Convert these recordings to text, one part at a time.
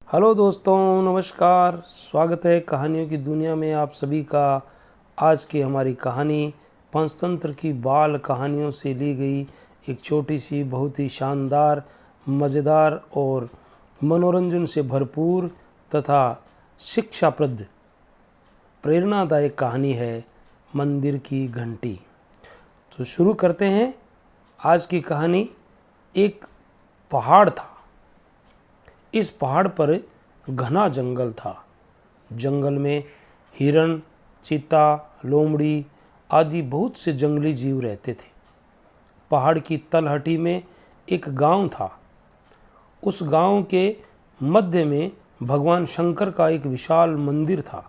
Hello दोस्तों, नमस्कार। स्वागत है कहानियों की दुनिया में आप सभी का। आज की हमारी कहानी पंचतंत्र की बाल कहानियों से ली गई एक छोटी सी, बहुत ही शानदार, मज़ेदार और मनोरंजन से भरपूर तथा शिक्षाप्रद प्रेरणादायक कहानी है मंदिर की घंटी। तो शुरू करते हैं। आज की कहानी एक पहाड़ था। इस पहाड़ पर घना जंगल था। जंगल में हिरण, चीता, लोमड़ी आदि बहुत से जंगली जीव रहते थे। पहाड़ की तलहटी में एक गांव था। उस गांव के मध्य में भगवान शंकर का एक विशाल मंदिर था।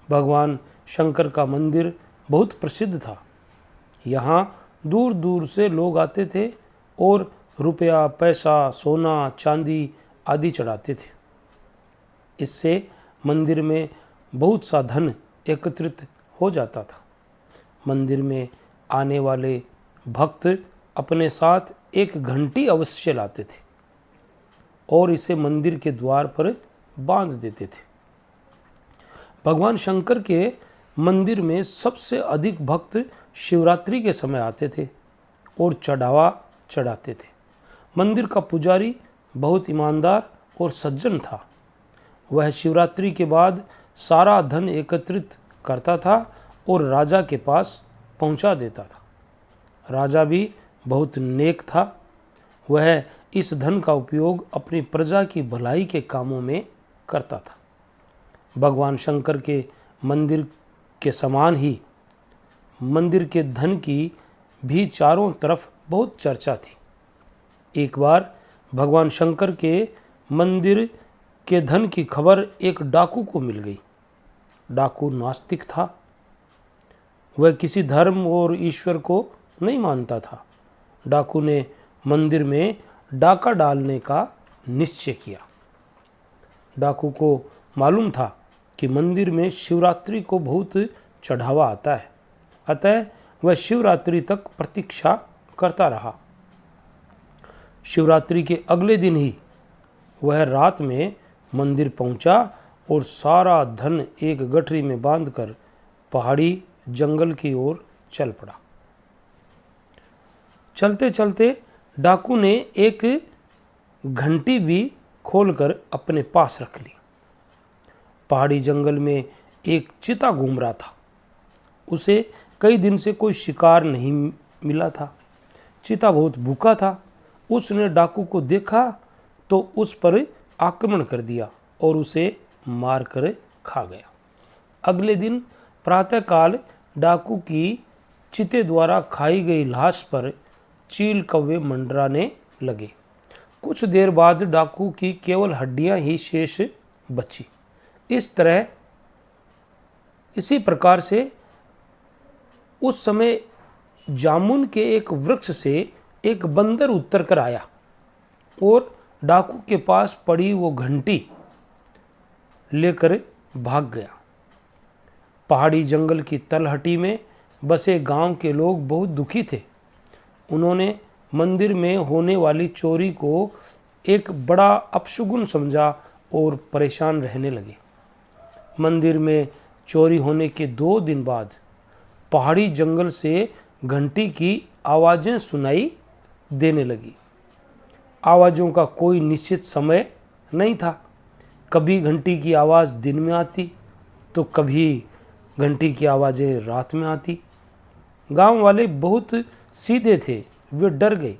भगवान शंकर का मंदिर बहुत प्रसिद्ध था। यहाँ दूर दूर से लोग आते थे और रुपया, पैसा, सोना, चांदी आदि चढ़ाते थे। इससे मंदिर में बहुत सा धन एकत्रित हो जाता था। मंदिर में आने वाले भक्त अपने साथ एक घंटी अवश्य लाते थे और इसे मंदिर के द्वार पर बांध देते थे। भगवान शंकर के मंदिर में सबसे अधिक भक्त शिवरात्रि के समय आते थे और चढ़ावा चढ़ाते थे। मंदिर का पुजारी बहुत ईमानदार और सज्जन था। वह शिवरात्रि के बाद सारा धन एकत्रित करता था और राजा के पास पहुंचा देता था। राजा भी बहुत नेक था। वह इस धन का उपयोग अपनी प्रजा की भलाई के कामों में करता था। भगवान शंकर के मंदिर के समान ही मंदिर के धन की भी चारों तरफ बहुत चर्चा थी। एक बार भगवान शंकर के मंदिर के धन की खबर एक डाकू को मिल गई। डाकू नास्तिक था। वह किसी धर्म और ईश्वर को नहीं मानता था। डाकू ने मंदिर में डाका डालने का निश्चय किया। डाकू को मालूम था कि मंदिर में शिवरात्रि को बहुत चढ़ावा आता है, अतः वह शिवरात्रि तक प्रतीक्षा करता रहा। शिवरात्रि के अगले दिन ही वह रात में मंदिर पहुंचा और सारा धन एक गठरी में बांधकर पहाड़ी जंगल की ओर चल पड़ा। चलते चलते डाकू ने एक घंटी भी खोलकर अपने पास रख ली। पहाड़ी जंगल में एक चीता घूम रहा था। उसे कई दिन से कोई शिकार नहीं मिला था। चीता बहुत भूखा था। उसने डाकू को देखा तो उस पर आक्रमण कर दिया और उसे मारकर खा गया। अगले दिन प्रातःकाल डाकू की चीते द्वारा खाई गई लाश पर चील कौवे मंडराने लगे। कुछ देर बाद डाकू की केवल हड्डियां ही शेष बची। इसी प्रकार से उस समय जामुन के एक वृक्ष से एक बंदर उतर कर आया और डाकू के पास पड़ी वो घंटी लेकर भाग गया। पहाड़ी जंगल की तलहटी में बसे गांव के लोग बहुत दुखी थे। उन्होंने मंदिर में होने वाली चोरी को एक बड़ा अपशगुन समझा और परेशान रहने लगे। मंदिर में चोरी होने के 2 दिन बाद पहाड़ी जंगल से घंटी की आवाज़ें सुनाई देने लगी। आवाज़ों का कोई निश्चित समय नहीं था। कभी घंटी की आवाज़ दिन में आती तो कभी घंटी की आवाज़ें रात में आती। गांव वाले बहुत सीधे थे। वे डर गए।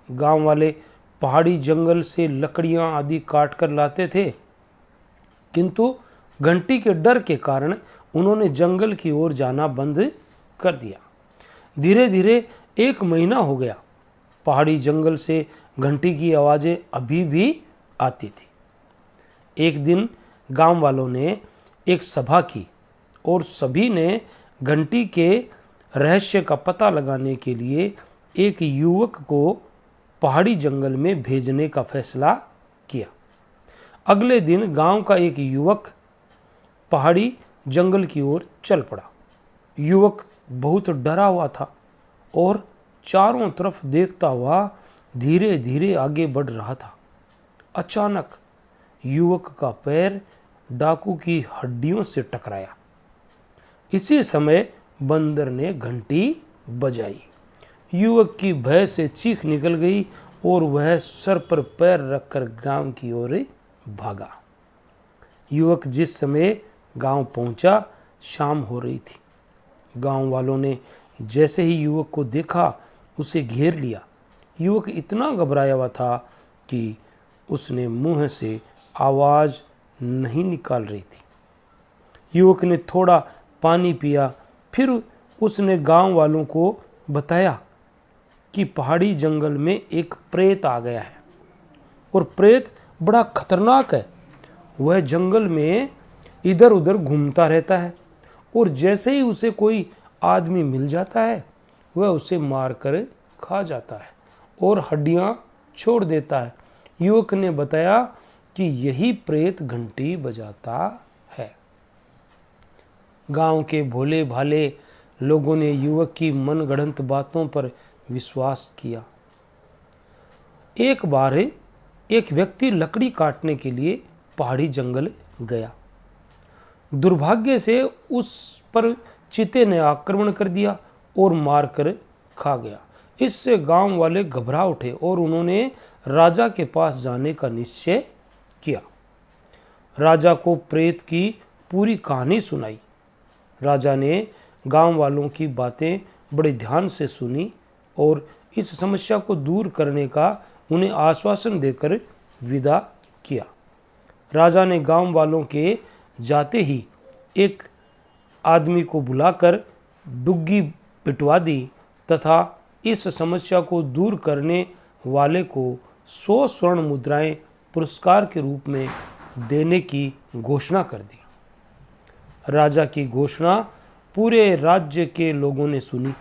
गांव वाले पहाड़ी जंगल से लकड़ियां आदि काट कर लाते थे, किंतु घंटी के डर के कारण उन्होंने जंगल की ओर जाना बंद कर दिया। धीरे धीरे 1 महीना हो गया। पहाड़ी जंगल से घंटी की आवाज़ें अभी भी आती थी। एक दिन गांव वालों ने एक सभा की और सभी ने घंटी के रहस्य का पता लगाने के लिए एक युवक को पहाड़ी जंगल में भेजने का फैसला किया। अगले दिन गांव का एक युवक पहाड़ी जंगल की ओर चल पड़ा। युवक बहुत डरा हुआ था और चारों तरफ देखता हुआ धीरे धीरे आगे बढ़ रहा था। अचानक युवक का पैर डाकू की हड्डियों से टकराया। इसी समय बंदर ने घंटी बजाई। युवक की भय से चीख निकल गई और वह सर पर पैर रखकर गांव की ओर भागा। युवक जिस समय गांव पहुंचा, शाम हो रही थी। गांव वालों ने जैसे ही युवक को देखा, उसे घेर लिया। युवक इतना घबराया हुआ था कि उसने मुंह से आवाज नहीं निकाल रही थी। युवक ने थोड़ा पानी पिया, फिर उसने गांव वालों को बताया कि पहाड़ी जंगल में एक प्रेत आ गया है और प्रेत बड़ा खतरनाक है। वह जंगल में इधर उधर घूमता रहता है और जैसे ही उसे कोई आदमी मिल जाता है, वह उसे मारकर खा जाता है और हड्डियां छोड़ देता है। युवक ने बताया कि यही प्रेत घंटी बजाता है। गांव के भोले भाले लोगों ने युवक की मनगढ़ंत बातों पर विश्वास किया। एक बार एक व्यक्ति लकड़ी काटने के लिए पहाड़ी जंगल गया। दुर्भाग्य से उस पर चीते ने आक्रमण कर दिया और मारकर खा गया। इससे गांव वाले घबरा उठे और उन्होंने राजा के पास जाने का निश्चय किया। राजा को प्रेत की पूरी कहानी सुनाई। राजा ने गांव वालों की बातें बड़े ध्यान से सुनी और इस समस्या को दूर करने का उन्हें आश्वासन देकर विदा किया। राजा ने गांव वालों के जाते ही एक आदमी को बुलाकर डुग्गी पिटवा दी तथा इस समस्या को दूर करने वाले को 100 स्वर्ण मुद्राएं पुरस्कार के रूप में देने की घोषणा कर दी। राजा की घोषणा पूरे राज्य के लोगों ने सुनी।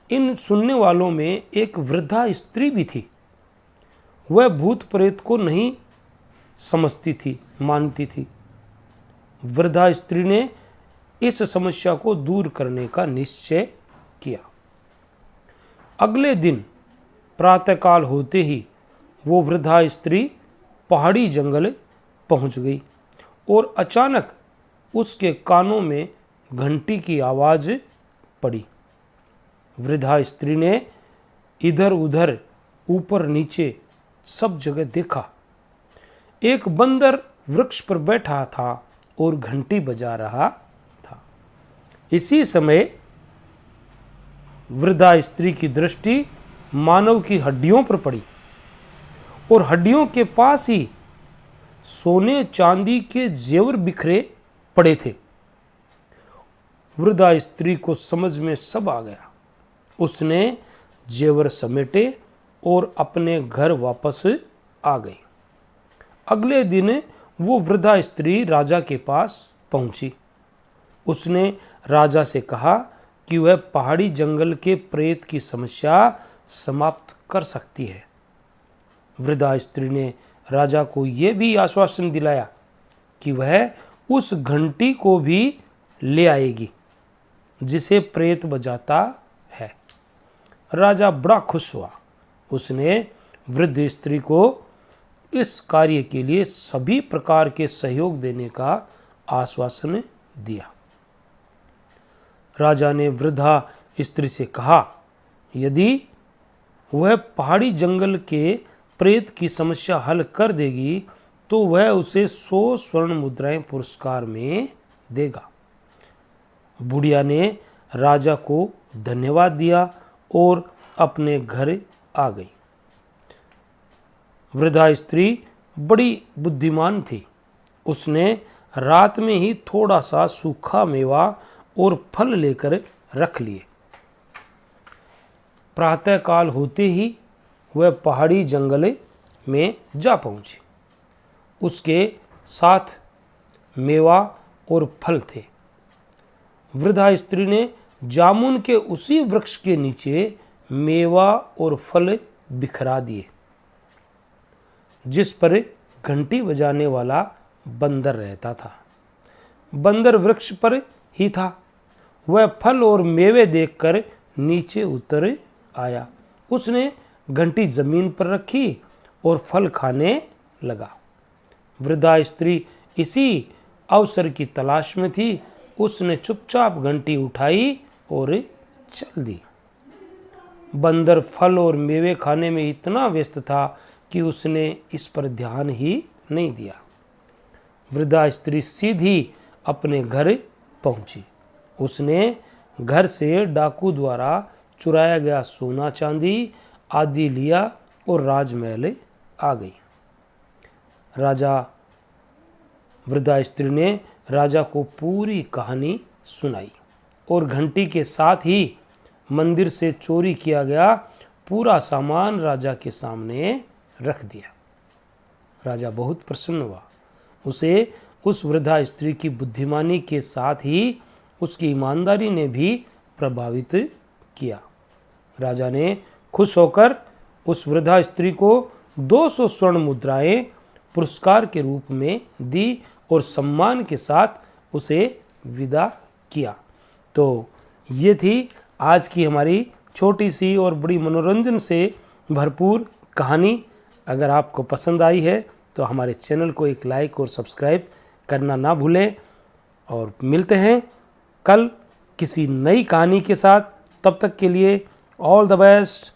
इन सुनने वालों में एक वृद्धा स्त्री भी थी। वह भूत प्रेत को नहीं समझती थी, मानती थी। वृद्धा स्त्री ने इस समस्या को दूर करने का निश्चय किया। अगले दिन प्रातःकाल होते ही वो वृद्धा स्त्री पहाड़ी जंगल पहुंच गई और अचानक उसके कानों में घंटी की आवाज पड़ी। वृद्धा स्त्री ने इधर उधर ऊपर नीचे सब जगह देखा। एक बंदर वृक्ष पर बैठा था और घंटी बजा रहा था। इसी समय वृद्धा स्त्री की दृष्टि मानव की हड्डियों पर पड़ी और हड्डियों के पास ही सोने चांदी के जेवर बिखरे पड़े थे। वृद्धा स्त्री को समझ में सब आ गया। उसने जेवर समेटे और अपने घर वापस आ गई। अगले दिन वो वृद्धा स्त्री राजा के पास पहुंची। उसने राजा से कहा कि वह पहाड़ी जंगल के प्रेत की समस्या समाप्त कर सकती है। वृद्धा स्त्री ने राजा को यह भी आश्वासन दिलाया कि वह उस घंटी को भी ले आएगी जिसे प्रेत बजाता है। राजा बड़ा खुश हुआ। उसने वृद्ध स्त्री को इस कार्य के लिए सभी प्रकार के सहयोग देने का आश्वासन दिया। राजा ने वृद्धा स्त्री से कहा, यदि वह पहाड़ी जंगल के प्रेत की समस्या हल कर देगी तो वह उसे 100 स्वर्ण मुद्राएं पुरस्कार में देगा। बुढ़िया ने राजा को धन्यवाद दिया और अपने घर आ गई। वृद्धा स्त्री बड़ी बुद्धिमान थी। उसने रात में ही थोड़ा सा सूखा मेवा और फल लेकर रख लिए। प्रातःकाल होते ही वह पहाड़ी जंगल में जा पहुंची। उसके साथ मेवा और फल थे। वृद्धा स्त्री ने जामुन के उसी वृक्ष के नीचे मेवा और फल बिखरा दिए जिस पर घंटी बजाने वाला बंदर रहता था। बंदर वृक्ष पर ही था। वह फल और मेवे देखकर नीचे उतर आया। उसने घंटी जमीन पर रखी और फल खाने लगा। वृद्धा स्त्री इसी अवसर की तलाश में थी। उसने चुपचाप घंटी उठाई और चल दी। बंदर फल और मेवे खाने में इतना व्यस्त था कि उसने इस पर ध्यान ही नहीं दिया। वृद्धा स्त्री सीधी अपने घर पहुंची। उसने घर से डाकू द्वारा चुराया गया सोना चांदी आदि लिया और राजमहल आ गई। वृद्धा स्त्री ने राजा को पूरी कहानी सुनाई और घंटी के साथ ही मंदिर से चोरी किया गया पूरा सामान राजा के सामने रख दिया। राजा बहुत प्रसन्न हुआ। उसे उस वृद्धा स्त्री की बुद्धिमानी के साथ ही उसकी ईमानदारी ने भी प्रभावित किया। राजा ने खुश होकर उस वृद्धा स्त्री को 200 स्वर्ण मुद्राएं पुरस्कार के रूप में दी और सम्मान के साथ उसे विदा किया। तो ये थी आज की हमारी छोटी सी और बड़ी मनोरंजन से भरपूर कहानी। अगर आपको पसंद आई है तो हमारे चैनल को एक लाइक और सब्सक्राइब करना ना भूलें और मिलते हैं कल किसी नई कहानी के साथ। तब तक के लिए ऑल द बेस्ट।